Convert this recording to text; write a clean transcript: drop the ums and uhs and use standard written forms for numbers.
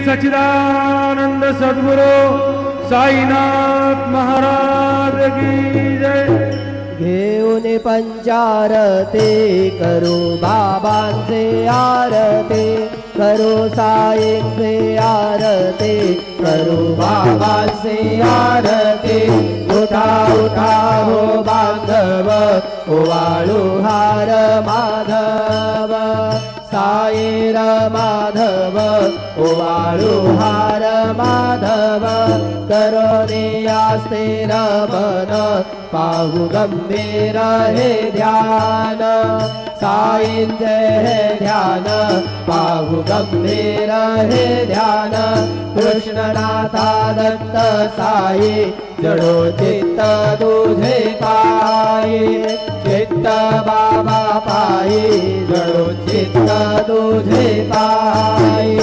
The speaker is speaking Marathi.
सच्चिदानंद सद्गुरु साईनाथ महाराज की जय। घेऊन पंचारती करू बाबांचे आरती, करू साईंचे आरती, करू बाबांचे आरती। उठा उठा हो बांधव, ओवाळू हार माधव, साईर माधव, ओवाळू हार माधव। करोनी आस्थिर मन, पाहू गंभीर हे ध्यान, साईंचे हे ध्यान, पाहू गंभीर हे ध्यान। कृष्णनाथा दत्त साई, जडो चित्त तुझे पायी, चित्त बाबा पायी, जडो चित्त तुझे पायी।